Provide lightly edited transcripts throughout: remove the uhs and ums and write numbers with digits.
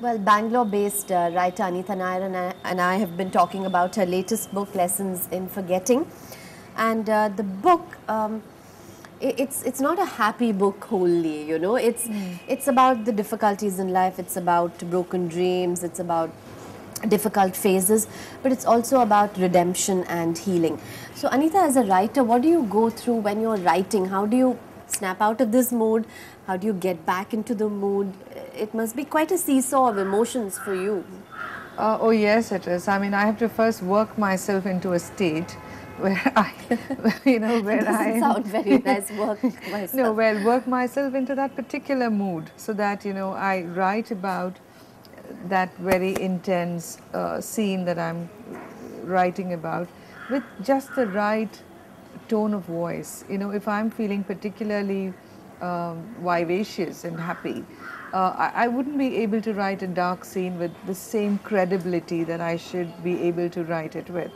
Well, Bangalore-based writer Anita Nair and I have been talking about her latest book, Lessons in Forgetting. And the book, it's not a happy book wholly, you know. It's about the difficulties in life. It's about broken dreams. It's about difficult phases, but it's also about redemption and healing. So, Anita, as a writer, what do you go through when you're writing? How do you snap out of this mood? How do you get back into the mood? It must be quite a seesaw of emotions for you. Oh yes, it is. I mean, I have to first work myself into a state where I, where I Doesn't am. sound very nice. Work myself. No, well, work myself into that particular mood so that, I write about that very intense scene that I'm writing about with just the right tone of voice. If I'm feeling particularly vivacious and happy, I wouldn't be able to write a dark scene with the same credibility that I should be able to write it with.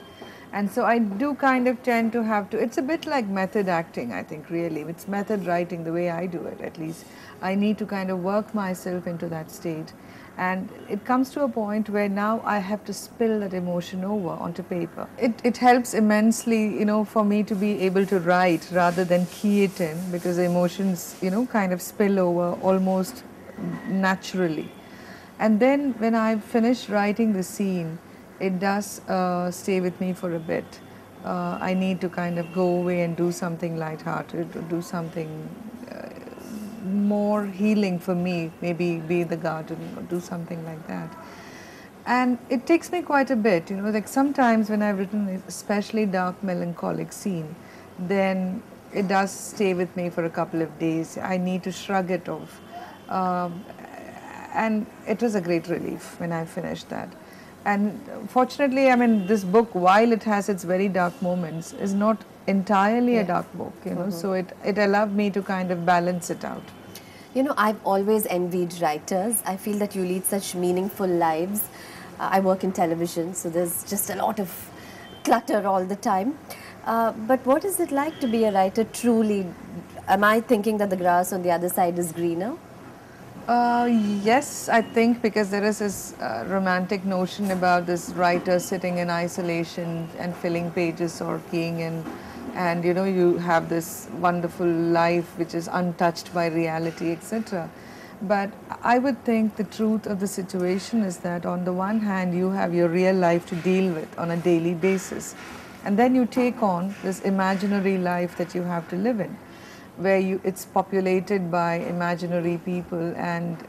And so I do kind of tend to have to, it's a bit like method acting, I think, really. It's method writing the way I do it, at least. I need to kind of work myself into that state. And it comes to a point where now I have to spill that emotion over onto paper. It helps immensely, for me to be able to write rather than key it in, because the emotions, kind of spill over almost naturally. And then when I finish writing the scene, it does stay with me for a bit. I need to kind of go away and do something lighthearted, or do something more healing for me, maybe be in the garden or do something like that. And it takes me quite a bit, like sometimes when I've written an especially dark melancholic scene, then it does stay with me for a couple of days. I need to shrug it off. And it was a great relief when I finished that. And fortunately, I mean, this book, while it has its very dark moments, is not entirely a dark book, so it allowed me to kind of balance it out. I've always envied writers. I feel that you lead such meaningful lives. I work in television, so there's just a lot of clutter all the time. But what is it like to be a writer truly? Am I thinking that the grass on the other side is greener? Yes, I think, because there is this romantic notion about this writer sitting in isolation and filling pages or keying in, and you have this wonderful life which is untouched by reality, etc. But I would think the truth of the situation is that on the one hand you have your real life to deal with on a daily basis, and then you take on this imaginary life that you have to live in, where it's populated by imaginary people and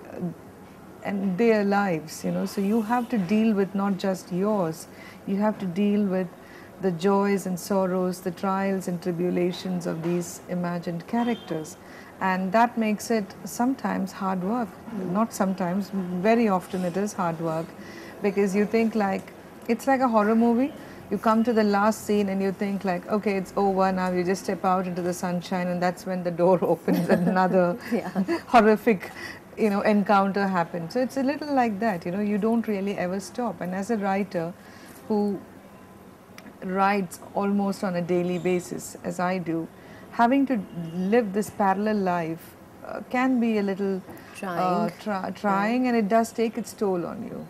their lives, so you have to deal with not just yours, you have to deal with the joys and sorrows, the trials and tribulations of these imagined characters. And that makes it sometimes hard work. Not sometimes, very often it is hard work, because you think like, it's like a horror movie. You come to the last scene and you think like, okay, it's over now, you just step out into the sunshine, and that's when the door opens and another horrific encounter happens. So it's a little like that, you don't really ever stop. And as a writer who writes almost on a daily basis, as I do, having to live this parallel life can be a little trying, and it does take its toll on you.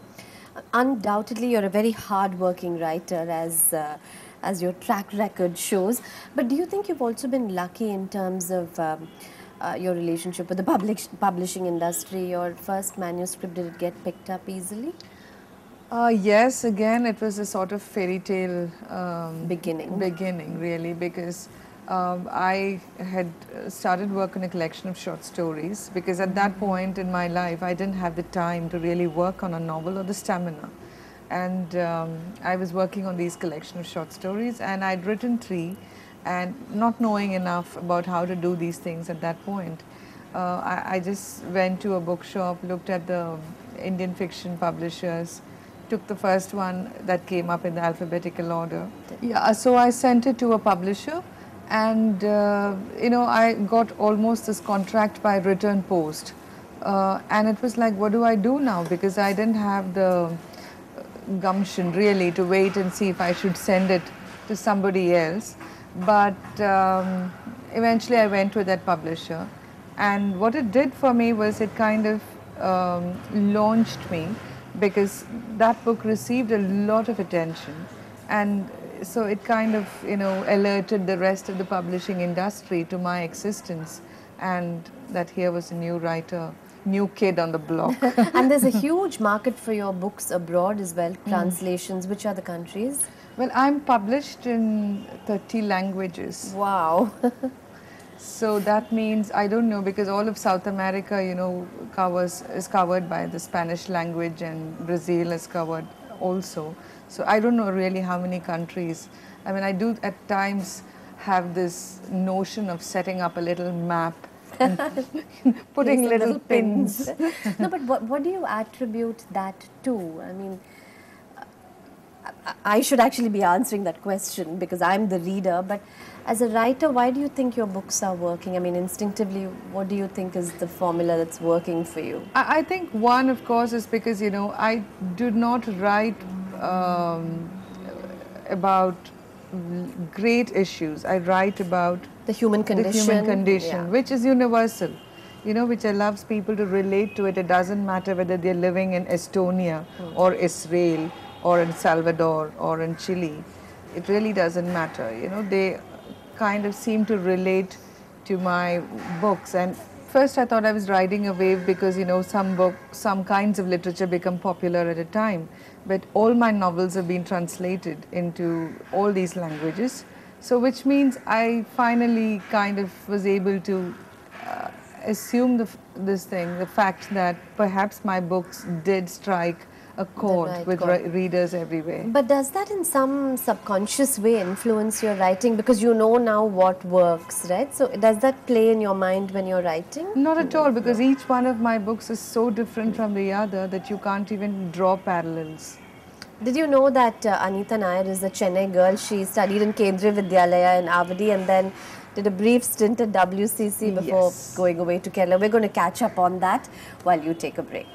Undoubtedly, you're a very hard-working writer, as your track record shows. But do you think you've also been lucky in terms of your relationship with the publishing industry? Your first manuscript, did it get picked up easily? Yes, again, it was a sort of fairy tale beginning, really, because I had started work on a collection of short stories, because at that point in my life I didn't have the time to really work on a novel or the stamina. And I was working on these collection of short stories, and I'd written 3, and not knowing enough about how to do these things at that point, I just went to a bookshop, looked at the Indian fiction publishers, took the first one that came up in the alphabetical order. Yeah, so I sent it to a publisher, and I got almost this contract by return post, and it was like, what do I do now? Because I didn't have the gumption really to wait and see if I should send it to somebody else. But eventually I went with that publisher, and what it did for me was it kind of launched me, because that book received a lot of attention, and so it kind of, alerted the rest of the publishing industry to my existence, and that here was a new writer, new kid on the block. And there's a huge market for your books abroad as well, translations. Which are the countries? Well, I'm published in 30 languages. Wow. So that means, I don't know, because all of South America, is covered by the Spanish language, and Brazil is covered also. So I don't know really how many countries. I mean, I do at times have this notion of setting up a little map and putting little pins. No, but what do you attribute that to? I mean, I should actually be answering that question because I'm the reader, but as a writer, why do you think your books are working? I mean, instinctively, what do you think is the formula that's working for you? I think one, of course, is because, I do not write about great issues. I write about the human condition, which is universal, which allows people to relate to it. It doesn't matter whether they're living in Estonia or Israel or in Salvador or in Chile. It really doesn't matter. They kind of seem to relate to my books. And first I thought I was riding a wave because, some kinds of literature become popular at a time. But all my novels have been translated into all these languages. So which means I finally kind of was able to assume the fact that perhaps my books did strike a chord with readers everywhere. But does that in some subconscious way influence your writing? Because you know now what works, right? So does that play in your mind when you're writing? Not at all, because each one of my books is so different from the other that you can't even draw parallels. Did you know that Anita Nair is a Chennai girl? She studied in Kendriya Vidyalaya in Avadi and then did a brief stint at WCC before going away to Kerala. We're going to catch up on that while you take a break.